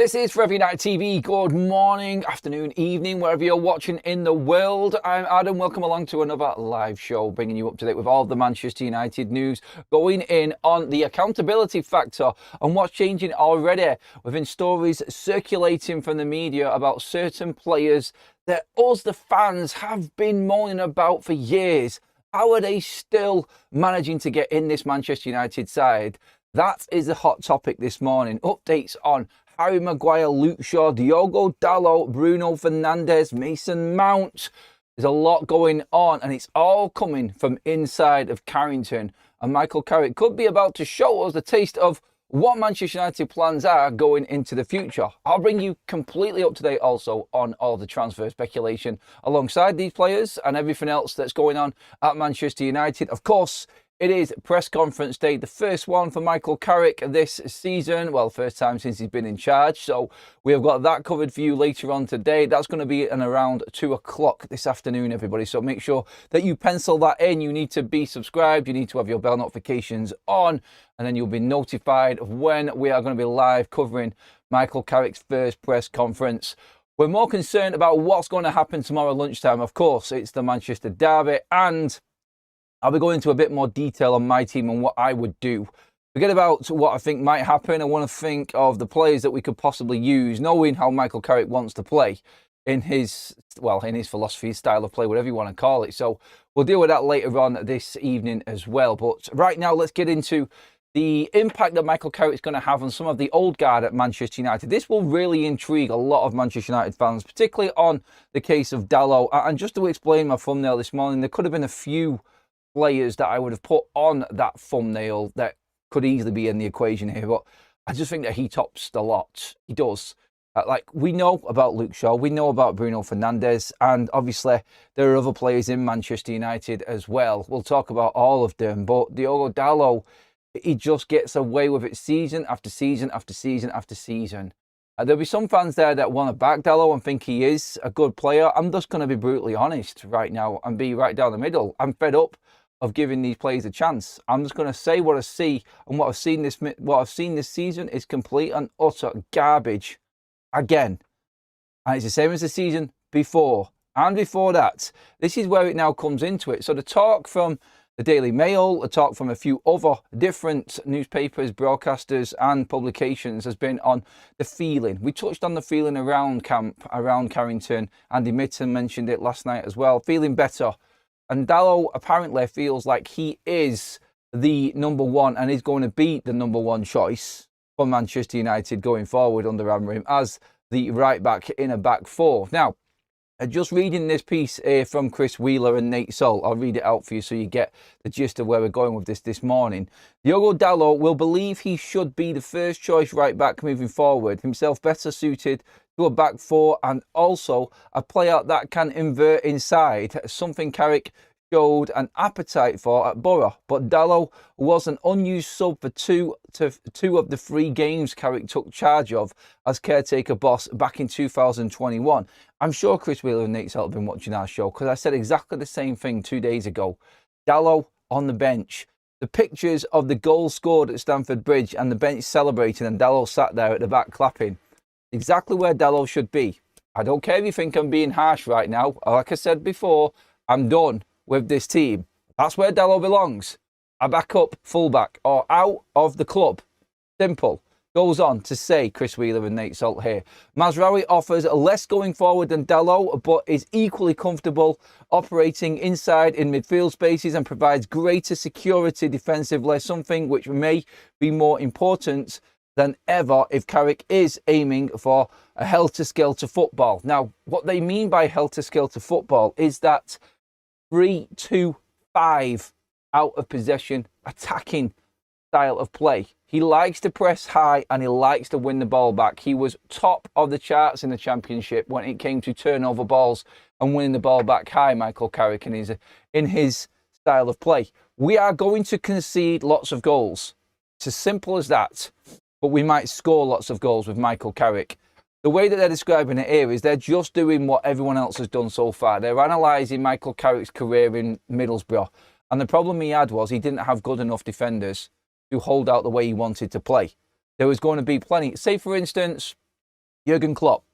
This is FUTV Night TV. Good morning, afternoon, evening, wherever you're watching in the world. I'm Adam. Welcome along to another live show, bringing you up to date with all of the Manchester United news, going in on the accountability factor and what's changing already within stories circulating from the media about certain players that us, the fans, have been moaning about for years. How are they still managing to get in this Manchester United side? That is the hot topic this morning. Updates on Harry Maguire, Luke Shaw, Diogo Dalot, Bruno Fernandes, Mason Mount. There's a lot going on, and it's all coming from inside of Carrington. And Michael Carrick could be about to show us the taste of what Manchester United plans are going into the future. I'll bring you completely up to date also on all the transfer speculation alongside these players and everything else that's going on at Manchester United. Of course, it is press conference day, the first one for Michael Carrick this season. Well, first time since he's been in charge. So we have got that covered for you later on today. That's going to be at around 2 o'clock this afternoon, everybody. So make sure that you pencil that in. You need to be subscribed. You need to have your bell notifications on. And then you'll be notified of when we are going to be live covering Michael Carrick's first press conference. We're more concerned about what's going to happen tomorrow lunchtime. Of course, it's the Manchester derby, and I'll be going into a bit more detail on my team and what I would do. Forget about what I think might happen. I want to think of the players that we could possibly use, knowing how Michael Carrick wants to play in his philosophy, his style of play, whatever you want to call it. So we'll deal with that later on this evening as well. But right now, let's get into the impact that Michael Carrick is going to have on some of the old guard at Manchester United. This will really intrigue a lot of Manchester United fans, particularly on the case of Dalot. And just to explain my thumbnail this morning, there could have been a few players that I would have put on that thumbnail that could easily be in the equation here, but I just think that he tops the lot. He does. We know about Luke Shaw, we know about Bruno Fernandes, and obviously there are other players in Manchester United as well. We'll talk about all of them, but Diogo Dalot, he just gets away with it season after season after season after season. There'll be some fans there that want to back Dalot and think he is a good player. I'm just going to be brutally honest right now and be right down the middle. I'm fed up of giving these players a chance. I'm just going to say what I see, and what I've seen this season is complete and utter garbage again. And it's the same as the season before and before that. This is where it now comes into it. So the talk from the Daily Mail, the talk from a few other different newspapers, broadcasters and publications has been on the feeling. We touched on the feeling around camp, around Carrington. Andy Mitten mentioned it last night as well, feeling better. And Dalot apparently feels like he is the number one and is going to be the number one choice for Manchester United going forward under Amorim as the right back in a back four. Now, just reading this piece from Chris Wheeler and Nate Sol, I'll read it out for you so you get the gist of where we're going with this morning. Diogo Dalot will believe he should be the first choice right back moving forward, himself better suited to a back four and also a player that can invert inside, something Carrick showed an appetite for at Borough. But Dalot was an unused sub for two of the 3 games Carrick took charge of as caretaker boss back in 2021. I'm sure Chris Wheeler and Nate Salt have been watching our show because I said exactly the same thing 2 days ago. Dalot on the bench. The pictures of the goal scored at Stamford Bridge and the bench celebrating and Dalot sat there at the back clapping. Exactly where Dalot should be. I don't care if you think I'm being harsh right now. Like I said before, I'm done with this team. That's where Dalot belongs. A backup fullback or out of the club. Simple. Goes on to say, Chris Wheeler and Nate Salt here, Mazraoui offers less going forward than Dalot, but is equally comfortable operating inside in midfield spaces and provides greater security defensively, something which may be more important than ever if Carrick is aiming for a helter-skelter football. Now, what they mean by helter-skelter football is that 3-2-5 out of possession attacking style of play. He likes to press high and he likes to win the ball back. He was top of the charts in the Championship when it came to turnover balls and winning the ball back high, Michael Carrick, in his style of play. We are going to concede lots of goals. It's as simple as that. But we might score lots of goals with Michael Carrick. The way that they're describing it here is they're just doing what everyone else has done so far. They're analysing Michael Carrick's career in Middlesbrough. And the problem he had was he didn't have good enough defenders to hold out the way he wanted to play. There was going to be plenty. Say, for instance, Jurgen Klopp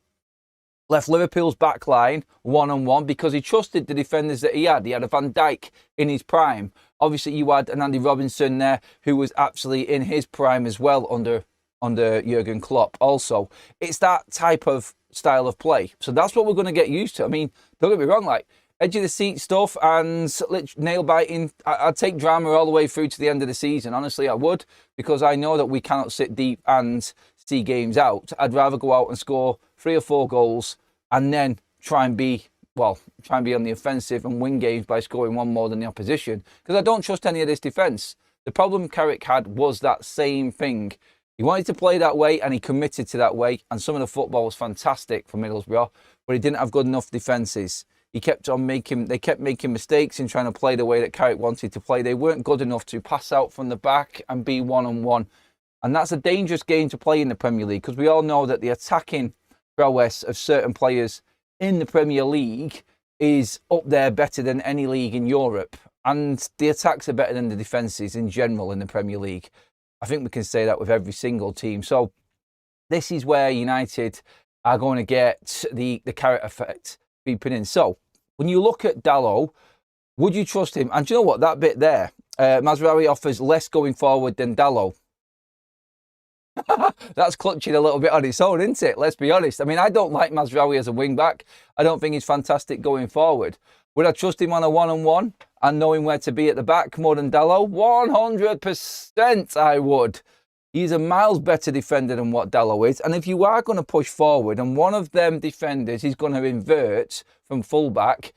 left Liverpool's back line one-on-one because he trusted the defenders that he had. He had a Van Dijk in his prime. Obviously, you had an Andy Robinson there who was absolutely in his prime as well under Jurgen Klopp. Also, it's that type of style of play. So that's what we're going to get used to. I mean, don't get me wrong, like edge of the seat stuff and nail biting. I'd take drama all the way through to the end of the season. Honestly, I would, because I know that we cannot sit deep and see games out. I'd rather go out and score 3 or 4 goals and then try and be on the offensive and win games by scoring 1 more than the opposition, because I don't trust any of this defence. The problem Carrick had was that same thing. He wanted to play that way and he committed to that way, and some of the football was fantastic for Middlesbrough, but he didn't have good enough defences. They kept making mistakes in trying to play the way that Carrick wanted to play. They weren't good enough to pass out from the back and be one-on-one. And that's a dangerous game to play in the Premier League, because we all know that the attacking prowess of certain players in the Premier League is up there better than any league in Europe. And the attacks are better than the defences in general in the Premier League. I think we can say that with every single team. So this is where United are going to get the Carrick effect creeping in. So when you look at Dalot, would you trust him? And do you know what? That bit there, Mazraoui offers less going forward than Dalot. That's clutching a little bit on its own, isn't it? Let's be honest. I mean, I don't like Mazraoui as a wing-back. I don't think he's fantastic going forward. Would I trust him on a one-on-one and knowing where to be at the back more than Dalot? 100% I would. He's a miles better defender than what Dalot is. And if you are going to push forward and one of them defenders is going to invert from full-back,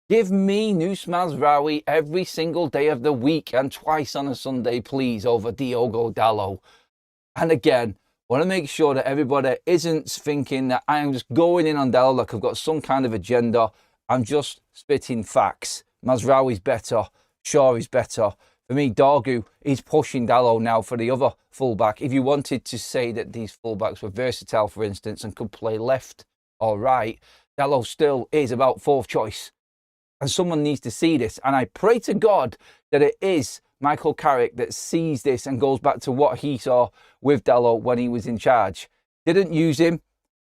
give me Nus Mazraoui every single day of the week and twice on a Sunday, please, over Diogo Dalot. And again, I want to make sure that everybody isn't thinking that I am just going in on Dalot like I've got some kind of agenda. I'm just spitting facts. Mazraoui's better. Shaw is better. For me, Dorgu is pushing Dalot now for the other fullback. If you wanted to say that these fullbacks were versatile, for instance, and could play left or right, Dalot still is about 4th choice. And someone needs to see this. And I pray to God that it is Michael Carrick that sees this and goes back to what he saw with Dalot when he was in charge. Didn't use him,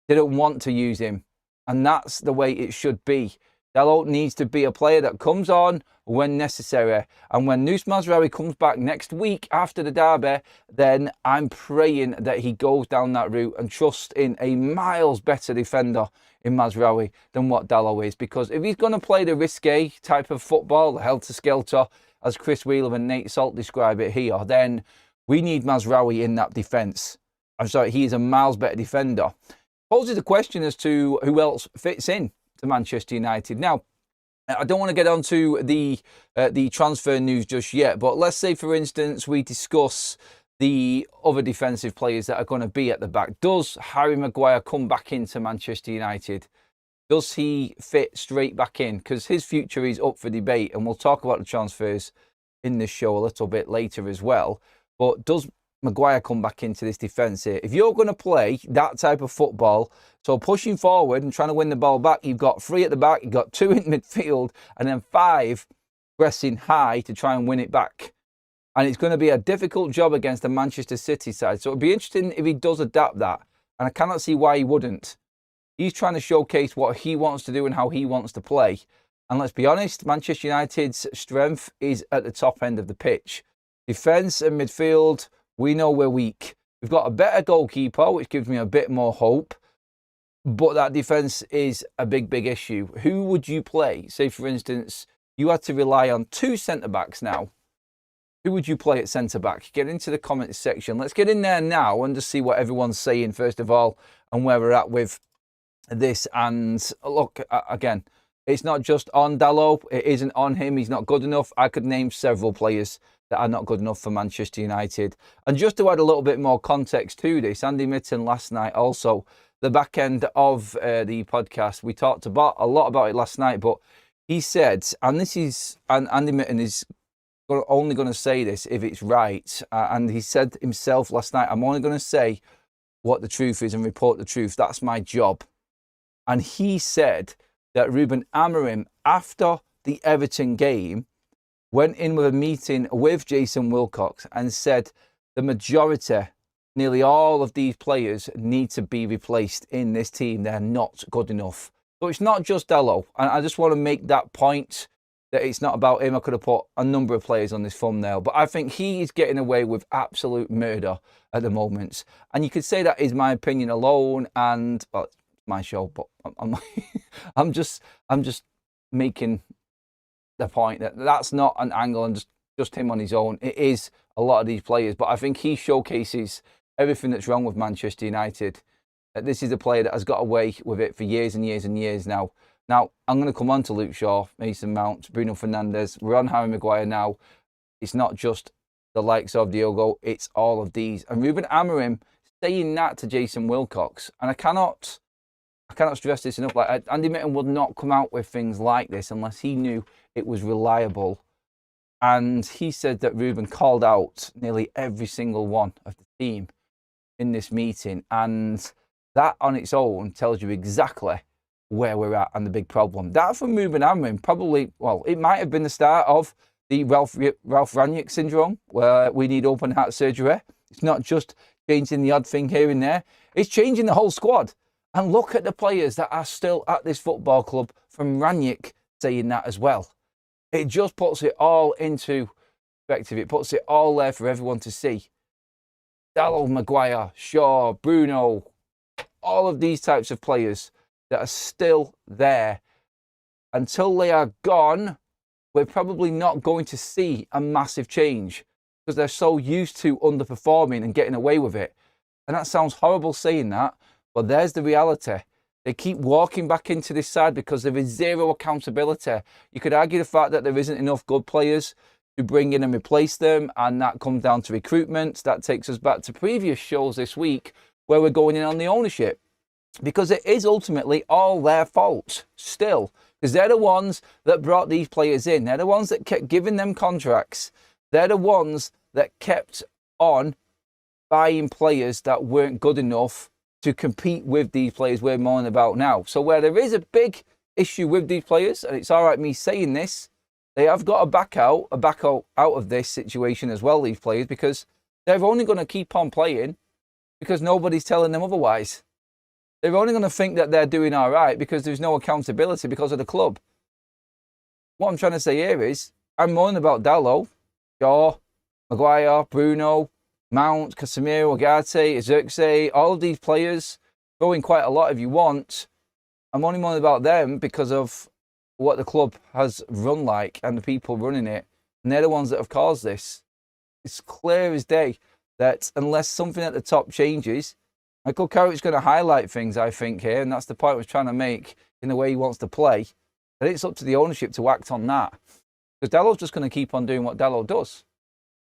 didn't want to use him. And that's the way it should be. Dalot needs to be a player that comes on when necessary. And when Nus Mazraoui comes back next week after the derby, then I'm praying that he goes down that route and trusts in a miles better defender in Mazraoui than what Dalot is. Because if he's going to play the risque type of football, the helter-skelter, as Chris Wheeler and Nate Salt describe it here, then we need Mazraoui in that defence. I'm sorry, he is a miles better defender. Poses the question as to who else fits in to Manchester United. Now, I don't want to get onto the transfer news just yet, but let's say, for instance, we discuss the other defensive players that are going to be at the back. Does Harry Maguire come back into Manchester United? Does he fit straight back in? Because his future is up for debate, and we'll talk about the transfers in this show a little bit later as well. But does Maguire come back into this defence here? If you're going to play that type of football, so pushing forward and trying to win the ball back, you've got 3 at the back, you've got 2 in midfield, and then 5 pressing high to try and win it back. And it's going to be a difficult job against the Manchester City side. So it'll be interesting if he does adapt that. And I cannot see why he wouldn't. He's trying to showcase what he wants to do and how he wants to play. And let's be honest, Manchester United's strength is at the top end of the pitch. Defence and midfield, we know we're weak. We've got a better goalkeeper, which gives me a bit more hope. But that defence is a big, big issue. Who would you play? Say, for instance, you had to rely on 2 centre-backs now. Who would you play at centre-back? Get into the comments section. Let's get in there now and just see what everyone's saying, first of all, and where we're at with this. And look, again, it's not just on Dalot. It isn't on him. He's not good enough. I could name several players that are not good enough for Manchester United. And just to add a little bit more context to this, Andy Mitten last night also, the back end of the podcast, we talked about a lot about it last night, but he said, and this is, and Andy Mitten is only going to say this if it's right, and he said himself last night, I'm only going to say what the truth is and report the truth. That's my job. And he said that Ruben Amorim, after the Everton game, went in with a meeting with Jason Wilcox and said the majority nearly all of these players need to be replaced in this team. They're not good enough. So it's not just Dello. And I just want to make that point that it's not about him. I could have put a number of players on this thumbnail, but I think he is getting away with absolute murder at the moment. And you could say that is my opinion alone, and well, it's my show, but I'm just making the point that that's not an angle and just him on his own. It is a lot of these players, but I think he showcases everything that's wrong with Manchester United. This is a player that has got away with it for years and years and years now. Now, I'm going to come on to Luke Shaw, Mason Mount, Bruno Fernandes. We're on Harry Maguire now. It's not just the likes of Diogo, it's all of these. And Ruben Amorim saying that to Jason Wilcox. And I cannot stress this enough. Like, Andy Mitten would not come out with things like this unless he knew it was reliable. And he said that Ruben called out nearly every single one of the team in this meeting. And that on its own tells you exactly where we're at and the big problem. That from Ruben Amorim probably, well, it might have been the start of the Ralph Rangnick syndrome, where we need open heart surgery. It's not just changing the odd thing here and there. It's changing the whole squad. And look at the players that are still at this football club from Rangnick saying that as well. It just puts it all into perspective. It puts it all there for everyone to see. Dalot, Maguire, Shaw, Bruno, all of these types of players that are still there. Until they are gone, we're probably not going to see a massive change because they're so used to underperforming and getting away with it. And that sounds horrible saying that, but there's the reality. They keep walking back into this side because there is zero accountability. You could argue the fact that there isn't enough good players to bring in and replace them, and that comes down to recruitment. That takes us back to previous shows this week where we're going in on the ownership. Because it is ultimately all their fault still. Because they're the ones that brought these players in. They're the ones that kept giving them contracts. They're the ones that kept on buying players that weren't good enough to compete with these players we're moaning about now. So where there is a big issue with these players, and it's all right me saying this, they have got a back out of this situation as well, these players, because they're only going to keep on playing because nobody's telling them otherwise. They're only going to think that they're doing all right because there's no accountability because of the club. What I'm trying to say here is, I'm moaning about Dalot, Shaw, Maguire, Bruno, Mount, Casemiro, Ugarte, Xerxes, all of these players, throwing quite a lot if you want. I'm only moaning about them because of what the club has run like and the people running it. And they're the ones that have caused this. It's clear as day that unless something at the top changes, Michael Carrick's going to highlight things, I think, here, and that's the point I was trying to make in the way he wants to play. And it's up to the ownership to act on that. Because Dalot's just going to keep on doing what Dalot does.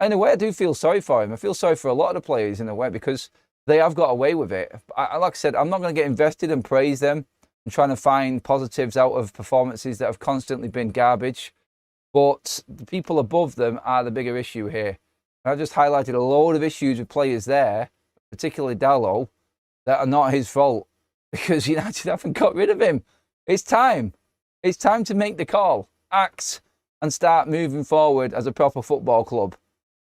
In a way, I do feel sorry for him. I feel sorry for a lot of the players in a way because they have got away with it. Like I said, I'm not going to get invested and praise them and trying to find positives out of performances that have constantly been garbage. But the people above them are the bigger issue here. And I just highlighted a load of issues with players there, particularly Dalot, that are not his fault because United haven't got rid of him. It's time. It's time to make the call, act, and start moving forward as a proper football club.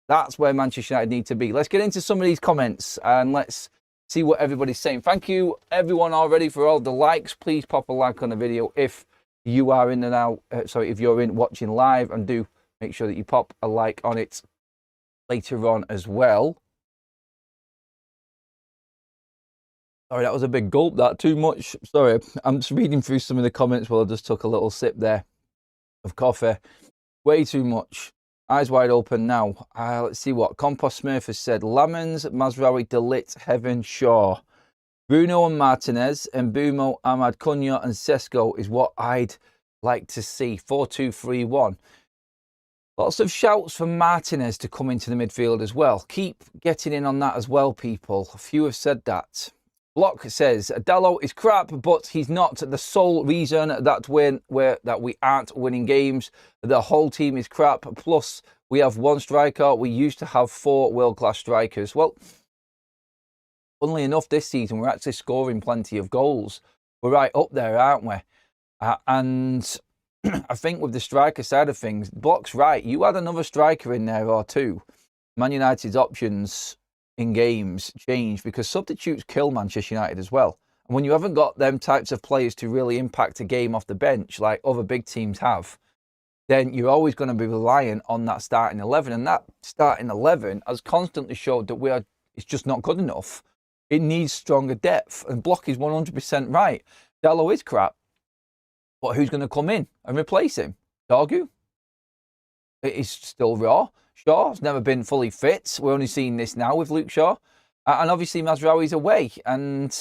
That's where Manchester United need to be. Let's get into some of these comments and let's see what everybody's saying. Thank you, everyone, already for all the likes. Please pop a like on the video if you are in now. If you're in watching live, and do make sure that you pop a like on it later on as well. Sorry, that was a big gulp, that. Too much. Sorry, I'm just reading through some of the comments while I just took a little sip there of coffee. Way too much. Eyes wide open now. Let's see what Compost Smurf has said. Lamens, Mazraoui, De Ligt, Heaven, Shaw. Bruno and Martinez, and Mbumo, Ahmad, Cunha and Sesko is what I'd like to see. 4-2-3-1. Lots of shouts for Martinez to come into the midfield as well. Keep getting in on that as well, people. A few have said that. Block says, Dalot is crap, but he's not the sole reason that we aren't winning games. The whole team is crap. Plus, we have one striker. We used to have 4 world-class strikers. Well, funnily enough, this season, we're actually scoring plenty of goals. We're right up there, aren't we? And I think with the striker side of things, Block's right. You had another striker in there or two. Man United's options in games change because substitutes kill Manchester United as well. And when you haven't got them types of players to really impact a game off the bench like other big teams have, then you're always going to be reliant on that starting 11. And that starting 11 has constantly showed that it's just not good enough. It needs stronger depth. And Block is 100% right. Dalot is crap. But who's going to come in and replace him? Dargu? It is still raw. Shaw's never been fully fit. We're only seeing this now with Luke Shaw. And obviously Mazraoui's away and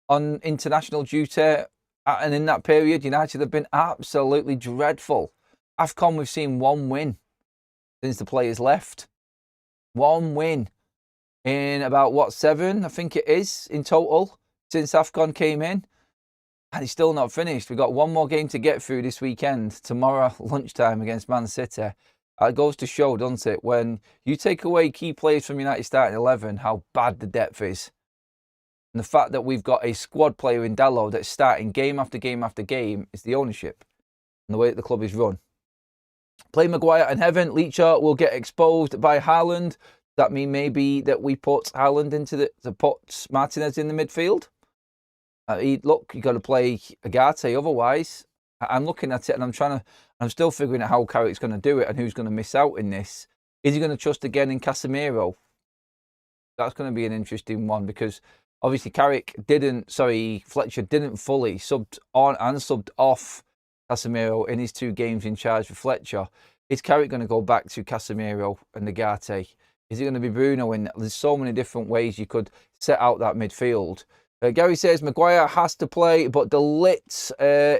on international duty. And in that period, United have been absolutely dreadful. AFCON, we've seen one win since the players left. One win in about, 7, I think it is, in total, since AFCON came in. And it's still not finished. We've got one more game to get through this weekend, tomorrow lunchtime against Man City. It goes to show, doesn't it, when you take away key players from United starting 11, how bad the depth is. And the fact that we've got a squad player in Dalot that's starting game after game after game is the ownership and the way that the club is run. Play Maguire and Heaven. Leacher will get exposed by Haaland. Does that mean maybe that we put Haaland to put Martinez in the midfield? Look, you got to play Agate. Otherwise, I'm looking at it and I'm still figuring out how Carrick's going to do it and who's going to miss out in this. Is he going to trust again in Casemiro? That's going to be an interesting one because obviously Fletcher didn't fully subbed on and subbed off Casemiro in his 2 games in charge for Fletcher. Is Carrick going to go back to Casemiro and Agate? Is it going to be Bruno? And there's so many different ways you could set out that midfield. Gary says Maguire has to play, but De Ligt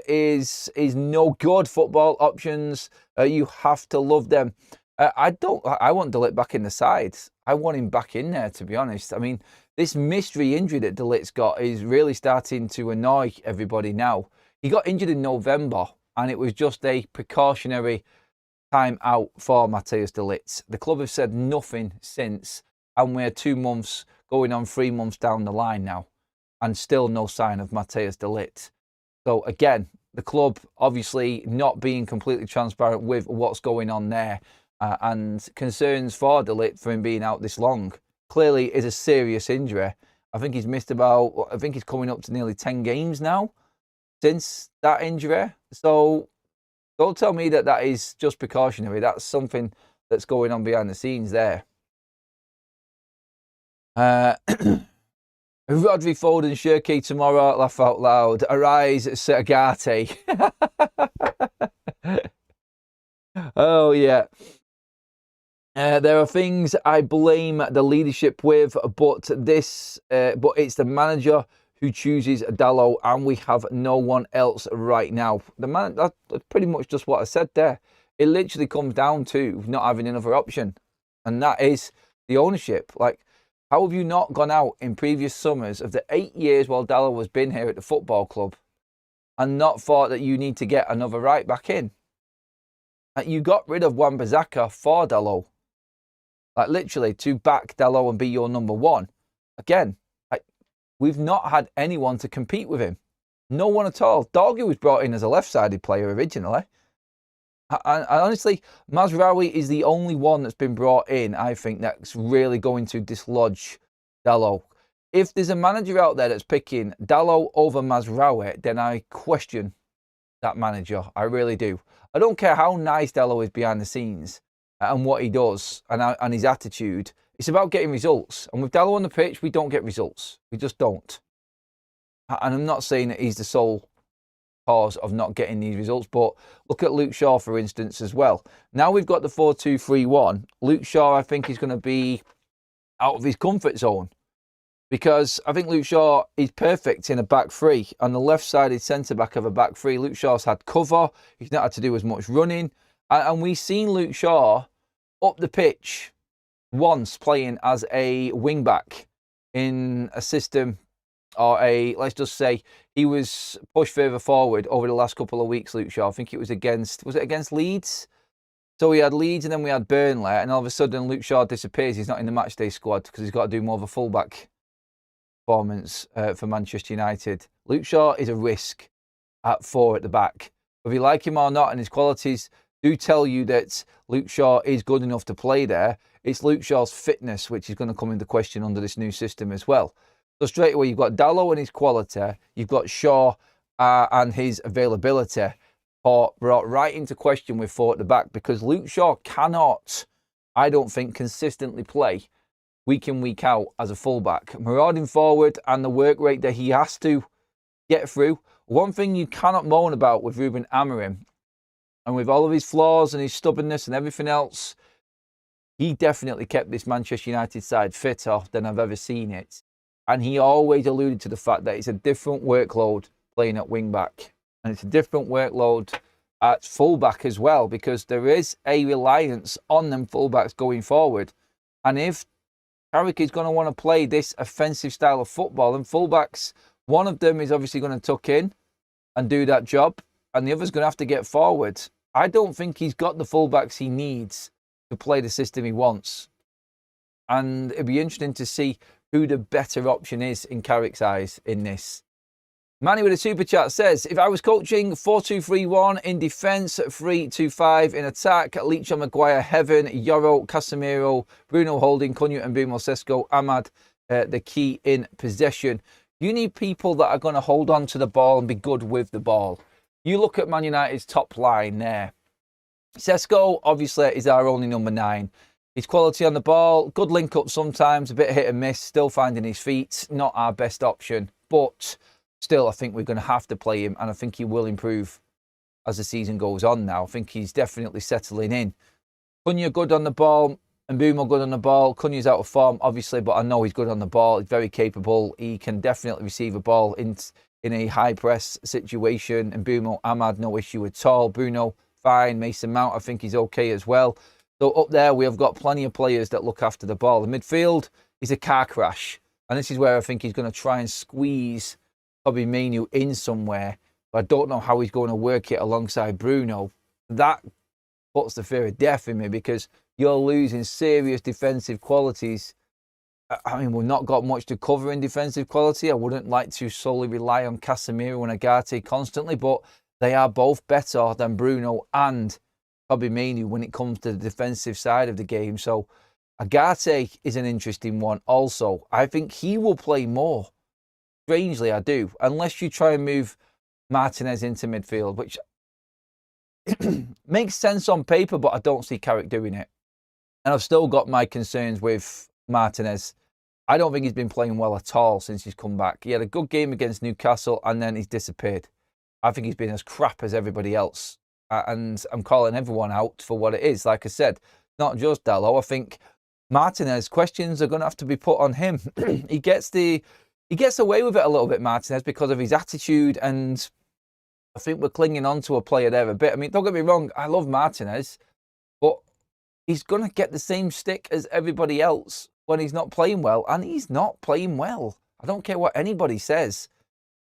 is no good. Football options, you have to love them. I want De Ligt back in the side. I want him back in there, to be honest. I mean, this mystery injury that De Ligt's got is really starting to annoy everybody now. He got injured in November, and it was just a precautionary time out for Matthijs de Ligt. The club have said nothing since, and we're 2 months going on 3 months down the line now. And still no sign of Matthijs de Ligt. So again, the club obviously not being completely transparent with what's going on there and concerns for de Ligt for him being out this long. Clearly is a serious injury. I think he's missed I think he's coming up to nearly 10 games now since that injury. So don't tell me that that is just precautionary. That's something that's going on behind the scenes there. Rodri, Foden, Shirky tomorrow, laugh out loud. Arise, Agate. Oh, yeah. There are things I blame the leadership with, but it's the manager who chooses Dalot, and we have no one else right now. That's pretty much just what I said there. It literally comes down to not having another option, and that is the ownership. Like, how have you not gone out in previous summers of the 8 years while Dalot has been here at the football club and not thought that you need to get another right back in? You got rid of Wan-Bissaka for Dalot. Like, literally, to back Dalot and be your number 1. Again, we've not had anyone to compete with him. No one at all. Dorgu was brought in as a left-sided player originally. And honestly, Mazraoui is the only one that's been brought in, I think, that's really going to dislodge Dalot. If there's a manager out there that's picking Dalot over Mazraoui, then I question that manager. I really do. I don't care how nice Dalot is behind the scenes and what he does and his attitude. It's about getting results. And with Dalot on the pitch, we don't get results. We just don't. And I'm not saying that he's the sole cause of not getting these results, but look at Luke Shaw, for instance, as well. Now we've got the 4-2-3-1. Luke Shaw, I think, is going to be out of his comfort zone because I think Luke Shaw is perfect in a back 3. On the left-sided centre-back of a back 3, Luke Shaw's had cover. He's not had to do as much running. And we've seen Luke Shaw up the pitch once playing as a wing-back in a system or let's just say he was pushed further forward over the last couple of weeks, Luke Shaw. I think it was it against Leeds? So we had Leeds and then we had Burnley, and all of a sudden Luke Shaw disappears. He's not in the matchday squad because he's got to do more of a fullback performance for Manchester United. Luke Shaw is a risk at 4 at the back. Whether you like him or not, and his qualities do tell you that Luke Shaw is good enough to play there, it's Luke Shaw's fitness, which is going to come into question under this new system as well. So straight away, you've got Dalot and his quality, you've got Shaw and his availability brought right into question with 4 at the back, because Luke Shaw cannot, I don't think, consistently play week in, week out as a fullback. Marauding forward and the work rate that he has to get through. One thing you cannot moan about with Ruben Amorim, and with all of his flaws and his stubbornness and everything else, he definitely kept this Manchester United side fitter than I've ever seen it. And he always alluded to the fact that it's a different workload playing at wing-back. And it's a different workload at full-back as well, because there is a reliance on them full-backs going forward. And if Carrick is going to want to play this offensive style of football, and full-backs, one of them is obviously going to tuck in and do that job, and the other's going to have to get forward. I don't think he's got the full-backs he needs to play the system he wants. And it'd be interesting to see who the better option is in Carrick's eyes in this. Manny with a super chat says, if I was coaching 4-2-3-1 in defence, 3-2-5 in attack, Leach on Maguire, Heaven, Yoro, Casemiro, Bruno Holding, Cunha and Bumo Sesko, Ahmad, the key in possession. You need people that are going to hold on to the ball and be good with the ball. You look at Man United's top line there. Sesko, obviously, is our only number 9. His quality on the ball, good link up sometimes, a bit hit and miss, still finding his feet. Not our best option, but still, I think we're going to have to play him, and I think he will improve as the season goes on now. I think he's definitely settling in. Cunha good on the ball, and Bumo good on the ball. Cunha's out of form, obviously, but I know he's good on the ball. He's very capable. He can definitely receive a ball in a high-press situation. And Bumo, Ahmad, no issue at all. Bruno, fine. Mason Mount, I think he's okay as well. So up there, we have got plenty of players that look after the ball. The midfield is a car crash, and this is where I think he's going to try and squeeze probably Manu in somewhere, but I don't know how he's going to work it alongside Bruno. That puts the fear of death in me, because you're losing serious defensive qualities. I mean, we've not got much to cover in defensive quality. I wouldn't like to solely rely on Casemiro and Agate constantly, but they are both better than Bruno and probably Manu when it comes to the defensive side of the game. So Agate is an interesting one also. I think he will play more. Strangely, I do. Unless you try and move Martinez into midfield, which makes sense on paper, but I don't see Carrick doing it. And I've still got my concerns with Martinez. I don't think he's been playing well at all since he's come back. He had a good game against Newcastle and then he's disappeared. I think he's been as crap as everybody else. And I'm calling everyone out for what it is. Like I said, not just Dalot. I think Martinez, questions are going to have to be put on him. He gets away with it a little bit, Martinez, because of his attitude, and I think we're clinging on to a player there a bit. I mean, don't get me wrong, I love Martinez, but he's going to get the same stick as everybody else when he's not playing well, and he's not playing well. I don't care what anybody says.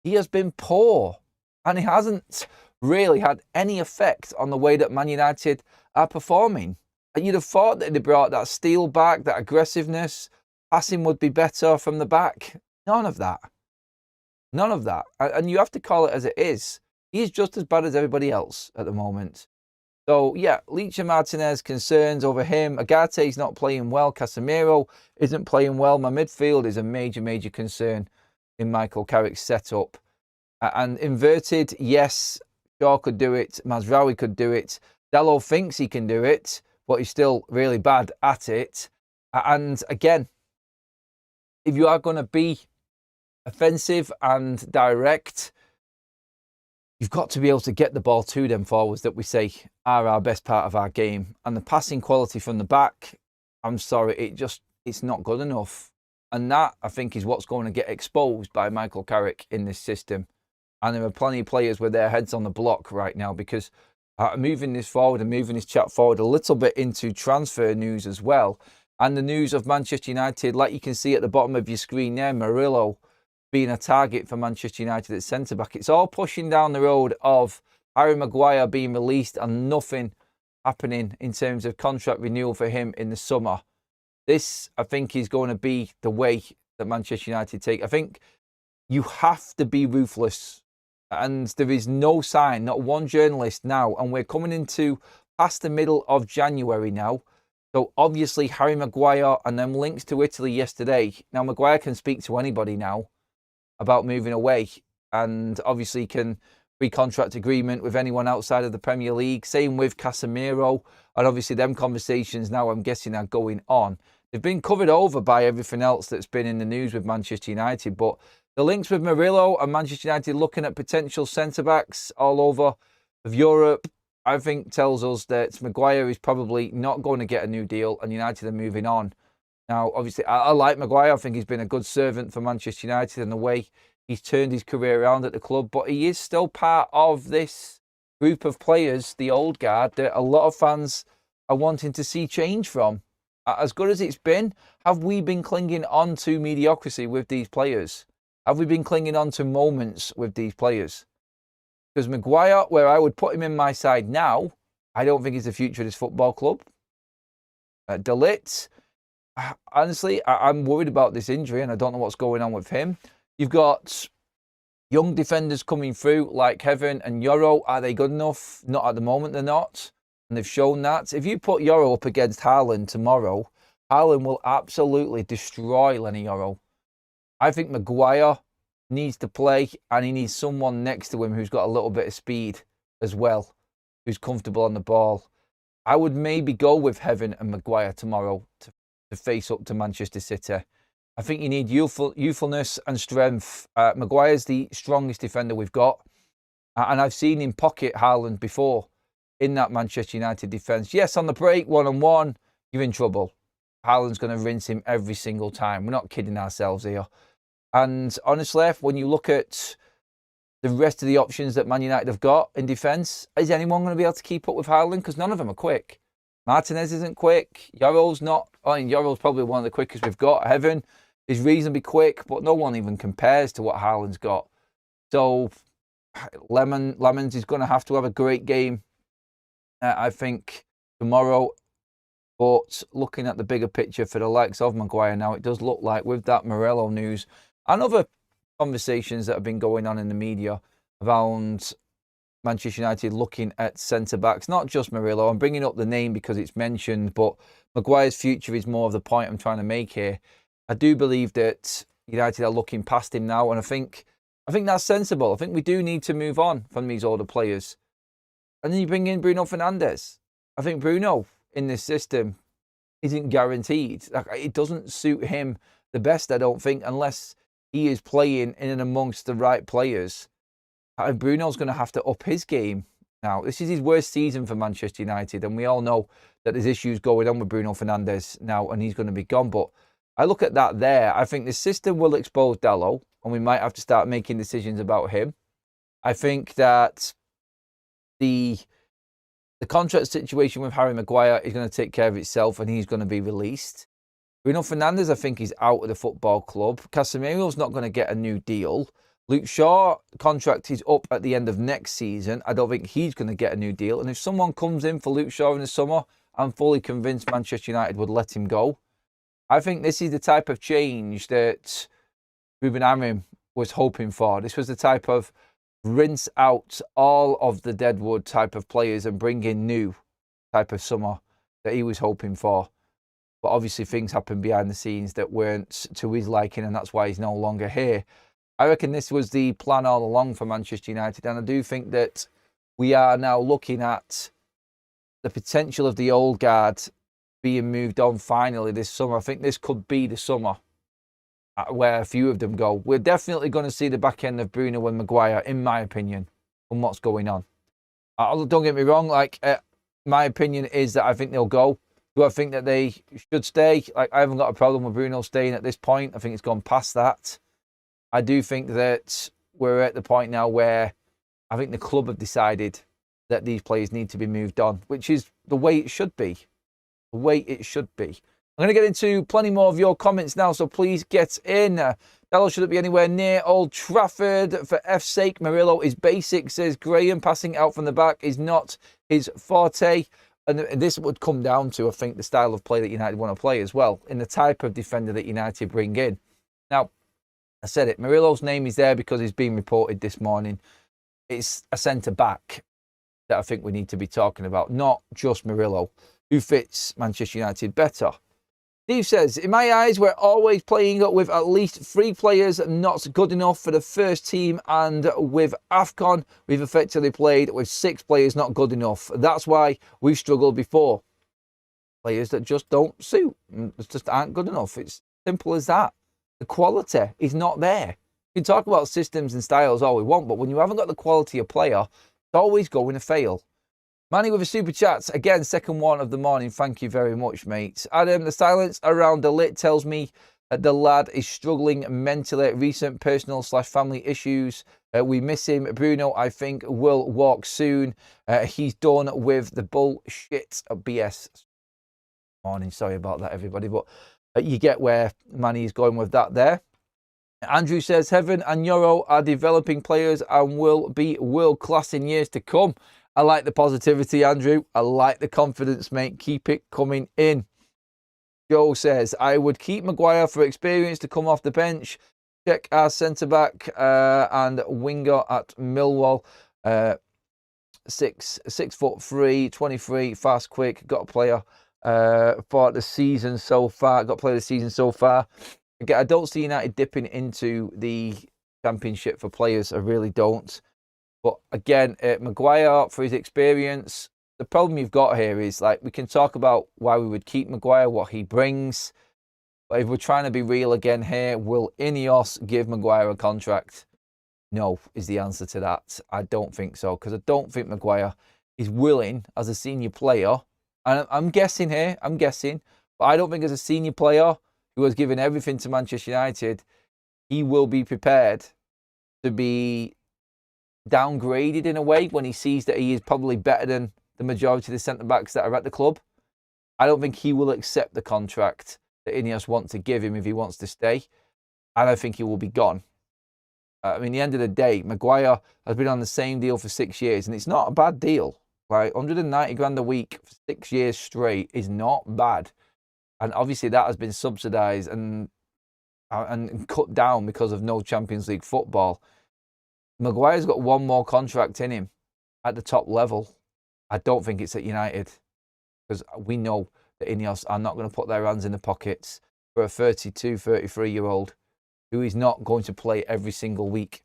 He has been poor, and he hasn't really had any effect on the way that Man United are performing. And you'd have thought that they brought that steel back, that aggressiveness, passing would be better from the back. None of that. None of that. And you have to call it as it is. He's just as bad as everybody else at the moment. So, yeah, Leach and Martinez, concerns over him. Agate's not playing well. Casemiro isn't playing well. My midfield is a major, major concern in Michael Carrick's setup. And inverted, yes, Shaw could do it. Mazraoui could do it. Dalot thinks he can do it, but he's still really bad at it. And again, if you are going to be offensive and direct, you've got to be able to get the ball to them forwards that we say are our best part of our game. And the passing quality from the back, I'm sorry, it's not good enough. And that, I think, is what's going to get exposed by Michael Carrick in this system. And there are plenty of players with their heads on the block right now, because moving this forward and moving this chat forward a little bit into transfer news as well. And the news of Manchester United, like you can see at the bottom of your screen there, Murillo being a target for Manchester United at centre-back. It's all pushing down the road of Harry Maguire being released and nothing happening in terms of contract renewal for him in the summer. This, I think, is going to be the way that Manchester United take. I think you have to be ruthless. And there is no sign, not one journalist now, and we're coming into past the middle of January now. So obviously Harry Maguire and them links to Italy yesterday. Now Maguire can speak to anybody now about moving away, and obviously can pre-contract agreement with anyone outside of the Premier League. Same with Casemiro, and obviously them conversations now I'm guessing are going on. They've been covered over by everything else that's been in the news with Manchester United, but the links with Murillo and Manchester United looking at potential centre-backs all over of Europe, I think tells us that Maguire is probably not going to get a new deal and United are moving on. Now, obviously, I like Maguire. I think he's been a good servant for Manchester United in the way he's turned his career around at the club, but he is still part of this group of players, the old guard, that a lot of fans are wanting to see change from. As good as it's been, have we been clinging on to mediocrity with these players? Have we been clinging on to moments with these players? Because Maguire, where I would put him in my side now, I don't think he's the future of this football club. De Ligt, honestly, I'm worried about this injury and I don't know what's going on with him. You've got young defenders coming through like Heaven and Yoro. Are they good enough? Not at the moment, they're not. And they've shown that. If you put Yoro up against Haaland tomorrow, Haaland will absolutely destroy Lenny Yoro. I think Maguire needs to play and he needs someone next to him who's got a little bit of speed as well, who's comfortable on the ball. I would maybe go with Heaven and Maguire tomorrow to face up to Manchester City. I think you need youthfulness and strength. Maguire's the strongest defender we've got. And I've seen him pocket Haaland before in that Manchester United defence. Yes, on the break, one-on-one, you're in trouble. Haaland's going to rinse him every single time. We're not kidding ourselves here. And honestly, when you look at the rest of the options that Man United have got in defence, is anyone going to be able to keep up with Haaland? Because none of them are quick. Martinez isn't quick. Yoro's not. I mean, Yoro's probably one of the quickest we've got. Heaven is reasonably quick, but no one even compares to what Haaland's got. So, Lemons is going to have a great game, I think, tomorrow. But looking at the bigger picture for the likes of Maguire now, it does look like with that Murillo news and other conversations that have been going on in the media around Manchester United looking at centre-backs, not just Murillo. I'm bringing up the name because it's mentioned, but Maguire's future is more of the point I'm trying to make here. I do believe that United are looking past him now, and I think that's sensible. I think we do need to move on from these older players. And then you bring in Bruno Fernandes. I think Bruno in this system isn't guaranteed. It doesn't suit him the best, I don't think, unless he is playing in and amongst the right players. And Bruno's going to have to up his game now. This is his worst season for Manchester United, and we all know that there's issues going on with Bruno Fernandes now, and he's going to be gone. But I look at that there. I think the system will expose Dalot, and we might have to start making decisions about him. I think that the contract situation with Harry Maguire is going to take care of itself, and he's going to be released. Bruno Fernandes, I think, is out of the football club. Casemiro's not going to get a new deal. Luke Shaw contract is up at the end of next season. I don't think he's going to get a new deal. And if someone comes in for Luke Shaw in the summer, I'm fully convinced Manchester United would let him go. I think this is the type of change that Ruben Amorim was hoping for. This was the type of rinse out all of the deadwood type of players and bring in new type of summer that he was hoping for. But obviously things happened behind the scenes that weren't to his liking, and that's why he's no longer here. I reckon this was the plan all along for Manchester United, and I do think that we are now looking at the potential of the old guard being moved on finally this summer. I think this could be the summer where a few of them go. We're definitely going to see the back end of Bruno and Maguire, in my opinion, from what's going on. Don't get me wrong, my opinion is that I think they'll go. Do I think that they should stay? I haven't got a problem with Bruno staying at this point. I think it's gone past that. I do think that we're at the point now where I think the club have decided that these players need to be moved on, which is the way it should be. The way it should be. I'm going to get into plenty more of your comments now, so please get in. Dalot shouldn't be anywhere near Old Trafford. For F's sake, Murillo is basic, says Graham. Passing out from the back is not his forte. And this would come down to, I think, the style of play that United want to play as well, in the type of defender that United bring in. Now, I said it, Murillo's name is there because he's been reported this morning. It's a centre-back that I think we need to be talking about, not just Murillo. who fits Manchester United better. Steve says, in my eyes, we're always playing with at least 3 players not good enough for the first team, and with AFCON, we've effectively played with 6 players not good enough. That's why we've struggled before. Players that just don't suit, just aren't good enough. It's simple as that. The quality is not there. We can talk about systems and styles all we want, but when you haven't got the quality of player, it's always going to fail. Manny with a super chat. Again, second one of the morning. Thank you very much, mate. Adam, the silence around De Ligt tells me that the lad is struggling mentally. Recent personal/family issues. We miss him. Bruno, I think, will walk soon. He's done with the bullshit of BS. Morning. Sorry about that, everybody. But you get where Manny is going with that there. Andrew says, Heaven and Yoro are developing players and will be world class in years to come. I like the positivity, Andrew. I like the confidence, mate. Keep it coming in. Joe says, I would keep Maguire for experience to come off the bench. Check our centre-back and winger at Millwall. 6'3", 23, fast, quick. Got a player for the season so far. Got a player of the season so far. Again, I don't see United dipping into the Championship for players. I really don't. But again, Maguire, for his experience, the problem you've got here is, like, we can talk about why we would keep Maguire, what he brings. But if we're trying to be real again here, will Ineos give Maguire a contract? No, is the answer to that. I don't think so, because I don't think Maguire is willing, as a senior player, and I'm guessing here, but I don't think as a senior player who has given everything to Manchester United, he will be prepared to be downgraded in a way when he sees that he is probably better than the majority of the centre-backs that are at the club. I don't think he will accept the contract that Ineos want to give him if he wants to stay, and I think he will be gone. I mean, at the end of the day, Maguire has been on the same deal for 6 years, and it's not a bad deal. Like, 190 grand a week for 6 years straight is not bad. And obviously that has been subsidised and cut down because of no Champions League football. Maguire's got one more contract in him at the top level. I don't think it's at United, because we know that Ineos are not going to put their hands in the pockets for a 32, 33-year-old who is not going to play every single week.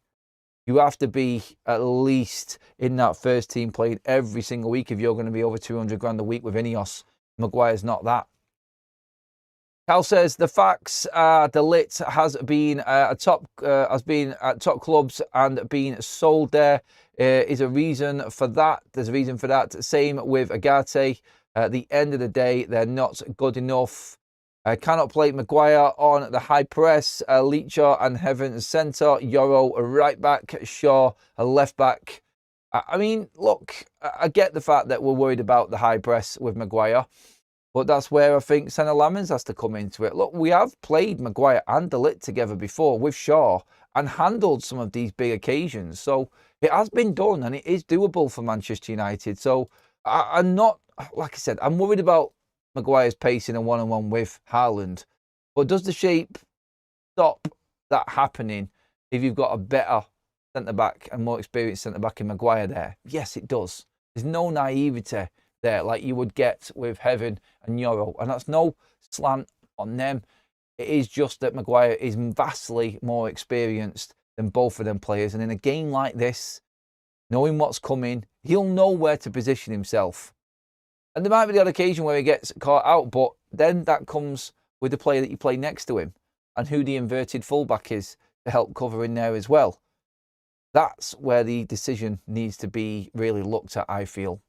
You have to be at least in that first team playing every single week if you're going to be over 200 grand a week with Ineos. Maguire's not that. Cal says the facts are De Ligt has been at top clubs and been sold there. Is a reason for that. There's a reason for that. Same with Agate. At the end of the day, they're not good enough. Cannot play Maguire on the high press. Leacher and Heaven centre. Yoro a right back. Shaw a left back. I mean, look, I get the fact that we're worried about the high press with Maguire. But that's where I think Senna Lamens has to come into it. Look, we have played Maguire and De Ligt together before with Shaw and handled some of these big occasions. So it has been done and it is doable for Manchester United. So I'm not, like I said, I'm worried about Maguire's pace in a one-on-one with Haaland. But does the shape stop that happening if you've got a better centre-back and more experienced centre-back in Maguire there? Yes, it does. There's no naivety there like you would get with Heaven and Yoro, and that's no slant on them. It is just that Maguire is vastly more experienced than both of them players, and in a game like this, knowing what's coming, he'll know where to position himself. And there might be the odd occasion where he gets caught out, but then that comes with the player that you play next to him and who the inverted fullback is to help cover in there as well. That's where the decision needs to be really looked at, I feel.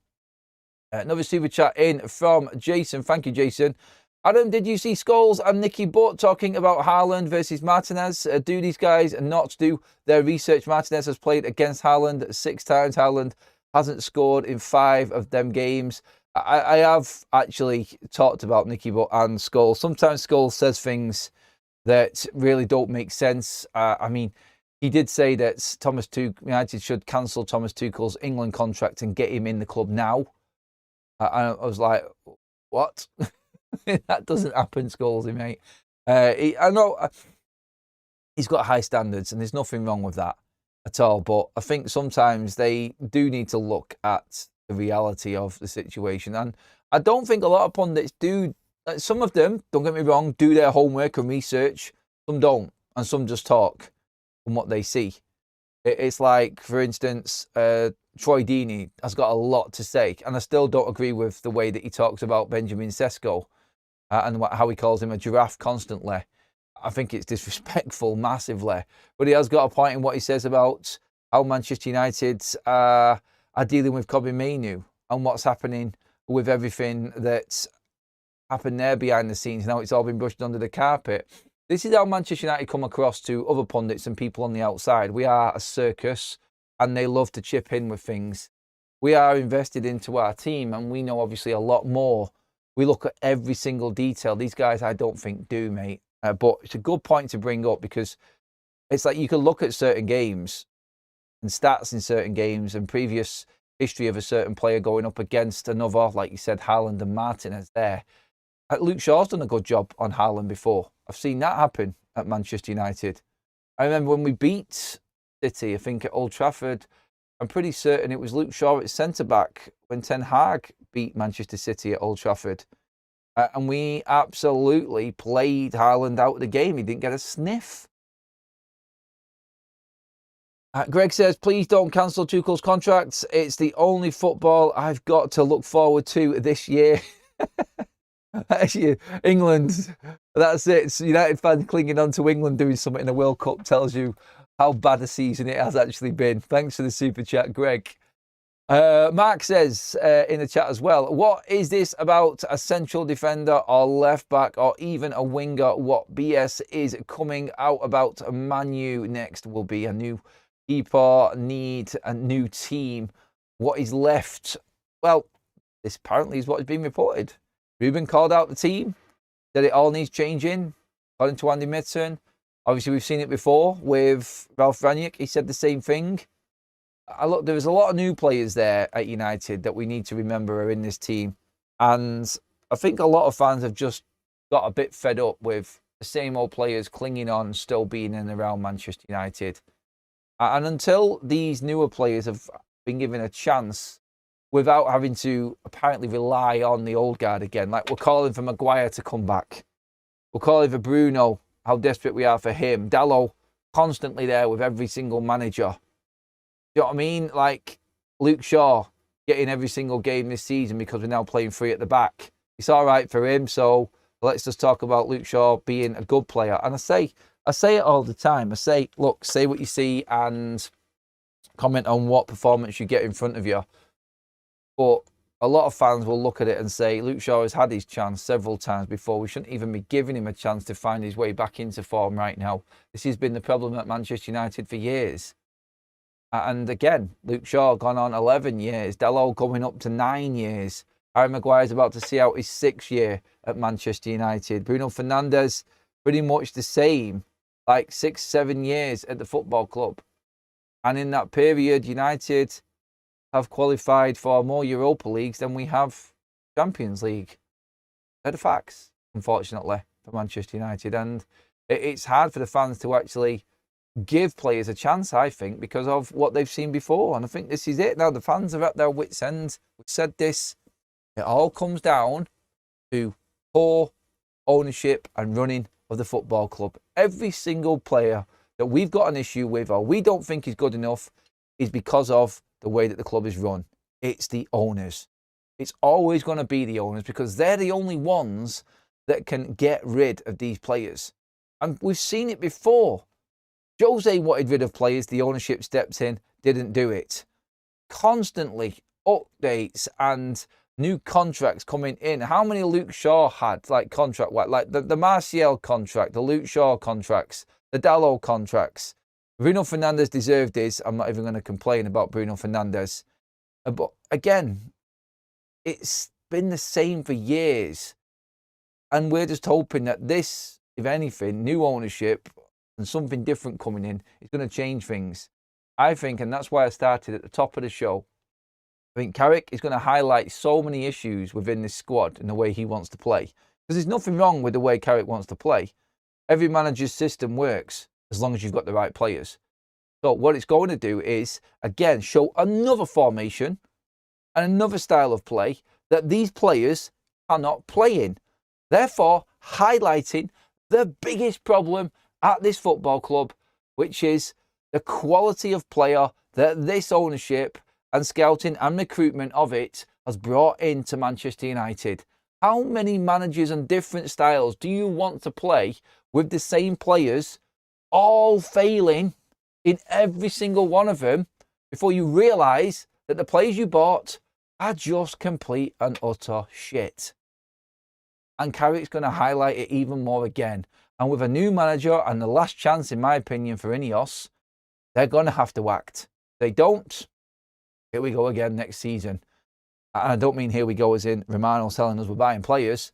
Another super chat in from Jason. Thank you, Jason. Adam, did you see Scholes and Nicky Butt talking about Haaland versus Martinez? Do these guys not do their research? Martinez has played against Haaland 6 times. Haaland hasn't scored in 5 of them games. I have actually talked about Nicky Butt and Scholes. Sometimes Scholes says things that really don't make sense. I mean, he did say that United should cancel Thomas Tuchel's England contract and get him in the club now. I was like, what? That doesn't happen, Scholesy, mate. I know he's got high standards and there's nothing wrong with that at all. But I think sometimes they do need to look at the reality of the situation. And I don't think a lot of pundits do. Some of them, don't get me wrong, do their homework and research. Some don't, and some just talk from what they see. It's like, for instance, Troy Deeney has got a lot to say, and I still don't agree with the way that he talks about Benjamin Sesko and how he calls him a giraffe constantly. I think it's disrespectful massively, but he has got a point in what he says about how Manchester United are dealing with Kobbie Mainoo and what's happening with everything that's happened there behind the scenes. Now it's all been brushed under the carpet. This is how Manchester United come across to other pundits and people on the outside. We are a circus, and they love to chip in with things. We are invested into our team, and we know obviously a lot more. We look at every single detail. These guys, I don't think, do, mate. But it's a good point to bring up, because it's like you can look at certain games and stats in certain games and previous history of a certain player going up against another, like you said, Haaland and Martinez there. Luke Shaw's done a good job on Haaland before. I've seen that happen at Manchester United. I remember when we beat City, I think at Old Trafford, I'm pretty certain it was Luke Shaw at centre-back when Ten Hag beat Manchester City at Old Trafford. And we absolutely played Haaland out of the game. He didn't get a sniff. Greg says, please don't cancel Tuchel's contracts. It's the only football I've got to look forward to this year. Actually, England, that's it. So United fans clinging on to England doing something in the World Cup tells you how bad a season it has actually been. Thanks for the super chat, Greg. Mark says in the chat as well, what is this about a central defender or left back or even a winger? What BS is coming out about Man U? Next will be a new keeper, need a new team. What is left? Well, this apparently is what has been reported. Ruben called out the team, that it all needs changing, according to Andy Mitten. Obviously, we've seen it before with Ralph Rangnick. He said the same thing. Look, there was a lot of new players there at United that we need to remember are in this team. And I think a lot of fans have just got a bit fed up with the same old players clinging on, still being in and around Manchester United. And until these newer players have been given a chance, without having to apparently rely on the old guard again. Like, we're calling for Maguire to come back. We're calling for Bruno, how desperate we are for him. Dalot, constantly there with every single manager. You know what I mean? Like, Luke Shaw getting every single game this season because we're now playing free at the back. It's all right for him, so let's just talk about Luke Shaw being a good player. And I say it all the time. I say, look, say what you see and comment on what performance you get in front of you. But a lot of fans will look at it and say, Luke Shaw has had his chance several times before. We shouldn't even be giving him a chance to find his way back into form right now. This has been the problem at Manchester United for years. And again, Luke Shaw gone on 11 years. Dalot going up to 9 years. Harry Maguire's about to see out his 6th year at Manchester United. Bruno Fernandes, pretty much the same, like 6-7 years at the football club. And in that period, United have qualified for more Europa Leagues than we have Champions League. They're the facts, unfortunately, for Manchester United. And it's hard for the fans to actually give players a chance, I think, because of what they've seen before. And I think this is it. Now, the fans are at their wits' end. We've said this. It all comes down to poor ownership and running of the football club. Every single player that we've got an issue with or we don't think is good enough is because of the way that the club is run. It's the owners. It's always going to be the owners because they're the only ones that can get rid of these players. And we've seen it before. Jose wanted rid of players. The ownership stepped in, didn't do it. Constantly updates and new contracts coming in. How many Luke Shaw had, like, contract, like the Martial contract, the Luke Shaw contracts, the Dalot contracts. Bruno Fernandes deserved this. I'm not even going to complain about Bruno Fernandes. But again, it's been the same for years. And we're just hoping that this, if anything, new ownership and something different coming in is going to change things. I think, and that's why I started at the top of the show, I think Carrick is going to highlight so many issues within this squad and the way he wants to play. Because there's nothing wrong with the way Carrick wants to play. Every manager's system works as long as you've got the right players. So what it's going to do is, again, show another formation and another style of play that these players cannot play in. Therefore, highlighting the biggest problem at this football club, which is the quality of player that this ownership and scouting and recruitment of it has brought into Manchester United. How many managers and different styles do you want to play with the same players, all failing in every single one of them, before you realise that the players you bought are just complete and utter shit? And Carrick's going to highlight it even more again. And with a new manager and the last chance, in my opinion, for Ineos, they're going to have to act. If they don't, here we go again next season. And I don't mean here we go as in Romano telling us we're buying players.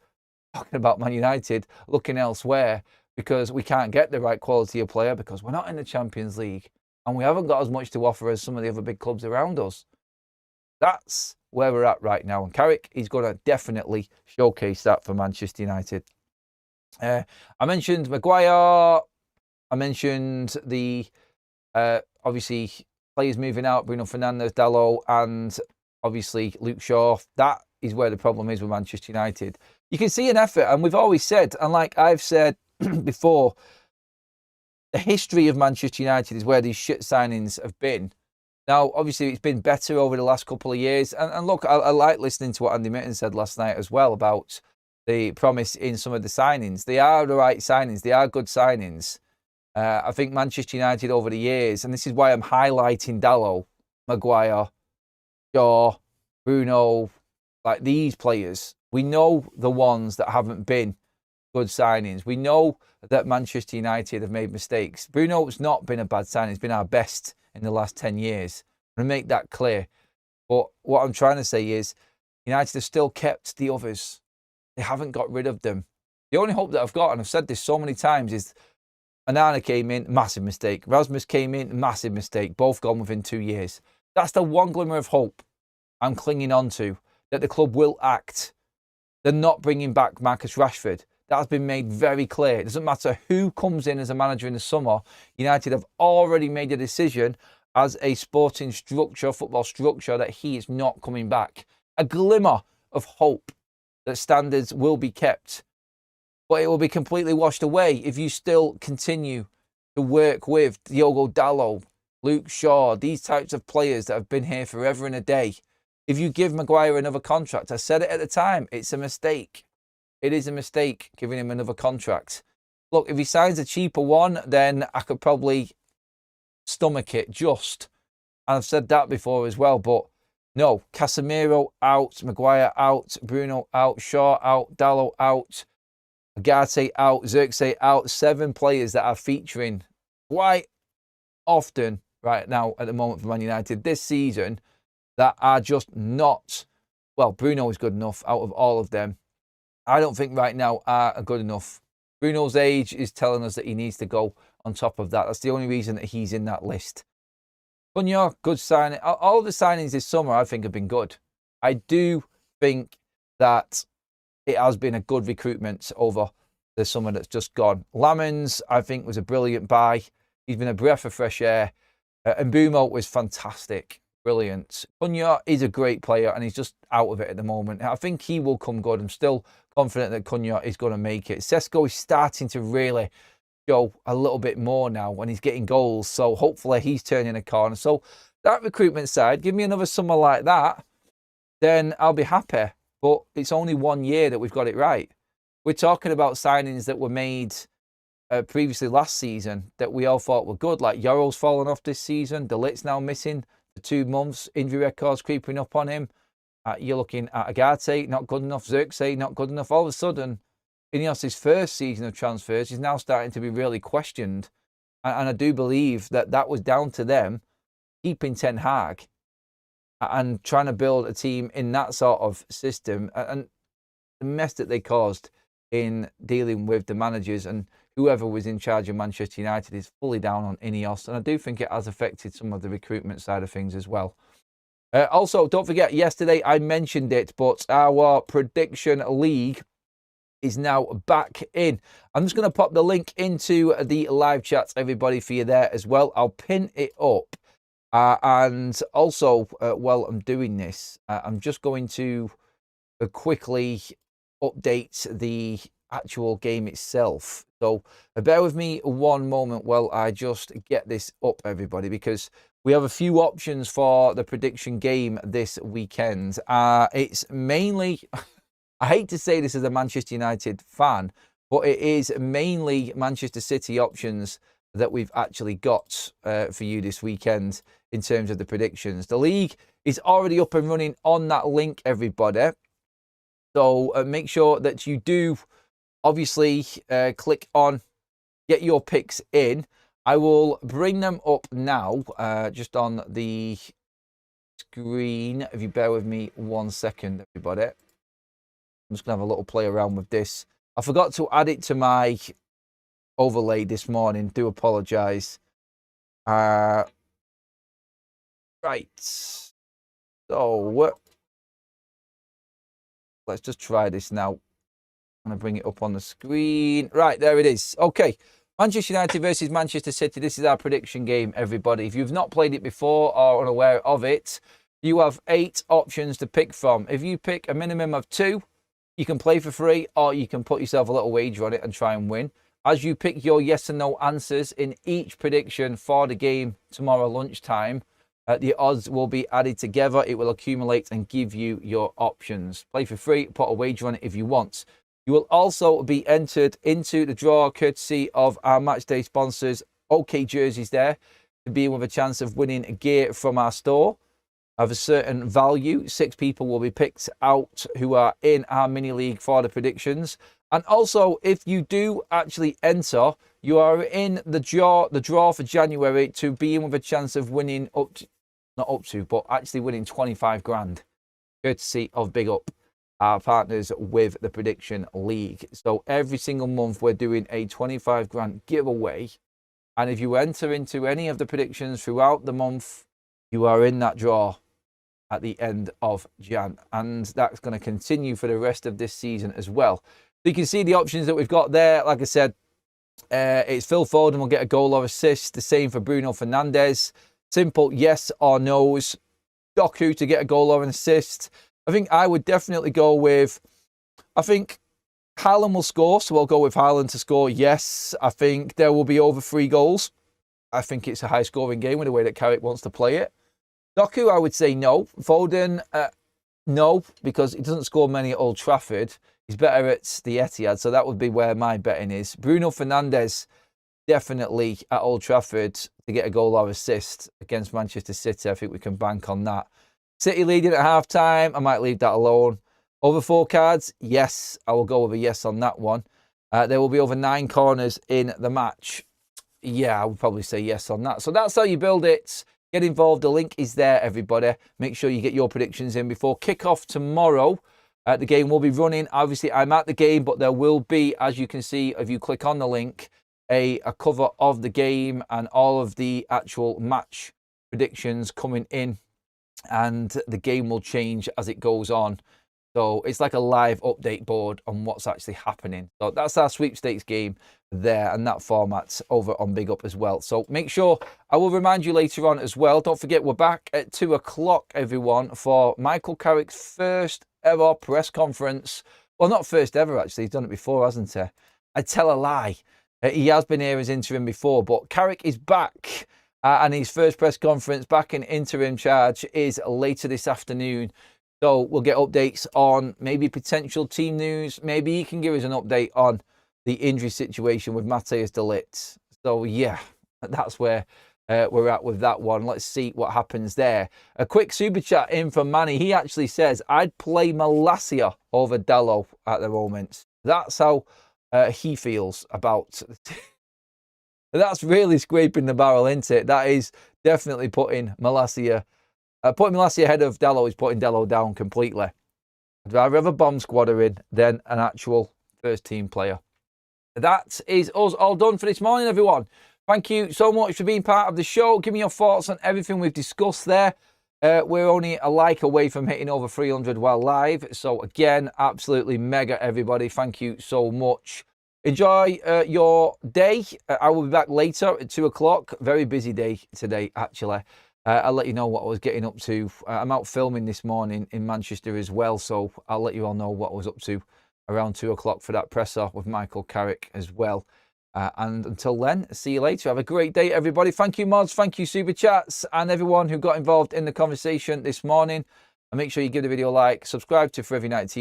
Talking about Man United looking elsewhere because we can't get the right quality of player because we're not in the Champions League and we haven't got as much to offer as some of the other big clubs around us. That's where we're at right now. And Carrick, he's going to definitely showcase that for Manchester United. I mentioned Maguire. I mentioned the, obviously, players moving out, Bruno Fernandes, Dalot, and obviously Luke Shaw. That is where the problem is with Manchester United. You can see an effort, and we've always said, and like I've said before, the history of Manchester United is where these shit signings have been. Now, obviously, it's been better over the last couple of years. And look, I like listening to what Andy Mitten said last night as well about the promise in some of the signings. They are the right signings. They are good signings. I think Manchester United over the years, and this is why I'm highlighting Dalot, Maguire, Shaw, Bruno, like these players. We know the ones that haven't been good signings. We know that Manchester United have made mistakes. Bruno's not been a bad signing. He's been our best in the last 10 years. I'm going to make that clear. But what I'm trying to say is United have still kept the others. They haven't got rid of them. The only hope that I've got, and I've said this so many times, is Onana came in, massive mistake. Rasmus came in, massive mistake. Both gone within 2 years. That's the one glimmer of hope I'm clinging on to, that the club will act. They're not bringing back Marcus Rashford. That has been made very clear. It doesn't matter who comes in as a manager in the summer. United have already made a decision as a sporting structure, football structure, that he is not coming back. A glimmer of hope that standards will be kept. But it will be completely washed away if you still continue to work with Diogo Dalot, Luke Shaw, these types of players that have been here forever and a day. If you give Maguire another contract, I said it at the time, it's a mistake. It is a mistake giving him another contract. Look, if he signs a cheaper one, then I could probably stomach it just. And I've said that before as well. But no, Casemiro out, Maguire out, Bruno out, Shaw out, Dalot out, Agate out, Xerxes out. 7 players that are featuring quite often right now at the moment for Man United this season that are just not, well, Bruno is good enough out of all of them. I don't think right now are good enough. Bruno's age is telling us that he needs to go on top of that. That's the only reason that he's in that list. Cunha, good signing. All of the signings this summer, I think, have been good. I do think that it has been a good recruitment over the summer that's just gone. Lamens, I think, was a brilliant buy. He's been a breath of fresh air. And Mbumo was fantastic. Brilliant. Cunha is a great player and he's just out of it at the moment. I think he will come good. I'm still confident that Cunha is going to make it. Sesko is starting to really show a little bit more now when he's getting goals. So hopefully he's turning a corner. So that recruitment side, give me another summer like that, then I'll be happy. But it's only 1 year that we've got it right. We're talking about signings that were made previously last season that we all thought were good. Like Yoro's fallen off this season. De Ligt's now missing for 2 months. Injury records creeping up on him. You're looking at Agate, not good enough. Xerxes, not good enough. All of a sudden, Ineos' first season of transfers is now starting to be really questioned. And I do believe that that was down to them keeping Ten Hag and trying to build a team in that sort of system. And the mess that they caused in dealing with the managers and whoever was in charge of Manchester United is fully down on Ineos. And I do think it has affected some of the recruitment side of things as well. Also, don't forget, yesterday I mentioned it, but our prediction league is now back in. I'm just going to pop the link into the live chats, everybody, for you there as well. I'll pin it up. And also, while I'm doing this, I'm just going to quickly update the actual game itself. So bear with me one moment while I just get this up, everybody, because we have a few options for the prediction game this weekend. It's mainly, I hate to say this as a Manchester United fan, but it is mainly Manchester City options that we've actually got for you this weekend in terms of the predictions. The league is already up and running on that link, everybody. So make sure that you do obviously click on get your picks in. I will bring them up now just on the screen. If you bear with me 1 second, everybody. I'm just going to have a little play around with this. I forgot to add it to my overlay this morning. Do apologise. Right. So let's just try this now. I'm going to bring it up on the screen. Right, there it is. Okay. Manchester United versus Manchester City. This is our prediction game, everybody. If you've not played it before or unaware of it, you have 8 options to pick from. If you pick a minimum of 2, you can play for free, or you can put yourself a little wager on it and try and win. As you pick your yes and no answers in each prediction for the game tomorrow lunchtime, the odds will be added together. It will accumulate and give you your options. Play for free, put a wager on it if you want. You will also be entered into the draw courtesy of our matchday sponsors, OK Jerseys there, to be with a chance of winning gear from our store of a certain value. 6 people will be picked out who are in our mini league for the predictions. And also, if you do actually enter, you are in the draw for January to be in with a chance of winning actually winning 25 grand, courtesy of Big Up, our partners with the Prediction League. So every single month we're doing a 25 grand giveaway. And if you enter into any of the predictions throughout the month, you are in that draw at the end of Jan. And that's going to continue for the rest of this season as well. So you can see the options that we've got there. Like I said, it's Phil Foden will get a goal or assist. The same for Bruno Fernandes. Simple yes or no's. Doku to get a goal or an assist. I think I would definitely go with, I think Haaland will score, so I'll go with Haaland to score, yes. I think there will be over 3 goals. I think it's a high-scoring game with the way that Carrick wants to play it. Doku, I would say no. Foden, no, because he doesn't score many at Old Trafford. He's better at the Etihad, so that would be where my betting is. Bruno Fernandes, definitely at Old Trafford to get a goal or assist against Manchester City. I think we can bank on that. City leading at half-time, I might leave that alone. Over 4 cards, yes, I will go with a yes on that one. There will be over 9 corners in the match. Yeah, I would probably say yes on that. So that's how you build it. Get involved. The link is there, everybody. Make sure you get your predictions in before kick-off tomorrow. The game will be running. Obviously, I'm at the game, but there will be, as you can see, if you click on the link, a cover of the game and all of the actual match predictions coming in. And the game will change as it goes on. So it's like a live update board on what's actually happening. So that's our sweepstakes game there, and that format's over on Big Up as well. So make sure, I will remind you later on as well. Don't forget, we're back at 2 o'clock, everyone, for Michael Carrick's first ever press conference. Well, not first ever, actually. He's done it before, hasn't he? I tell a lie. He has been here as interim before, but Carrick is back. And his first press conference back in interim charge is later this afternoon. So we'll get updates on maybe potential team news. Maybe he can give us an update on the injury situation with Matthias de Ligt. So yeah, that's where we're at with that one. Let's see what happens there. A quick super chat in from Manny. He actually says, I'd play Malacia over Dalot at the moment. That's how he feels about That's really scraping the barrel, isn't it? That is definitely putting Malacia ahead of Dalot is putting Dalot down completely. I'd rather have a bomb squatter in than an actual first team player. That is us all done for this morning, everyone. Thank you so much for being part of the show. Give me your thoughts on everything we've discussed there. We're only a like away from hitting over 300 while live. So again, absolutely mega, everybody. Thank you so much. Enjoy your day. I will be back later at 2 o'clock. Very busy day today, actually. I'll let you know what I was getting up to. I'm out filming this morning in Manchester as well, so I'll let you all know what I was up to around 2 o'clock for that presser with Michael Carrick as well. And until then, see you later. Have a great day, everybody. Thank you, mods. Thank you, Super Chats, and everyone who got involved in the conversation this morning. And make sure you give the video a like, subscribe to For Every Night TV.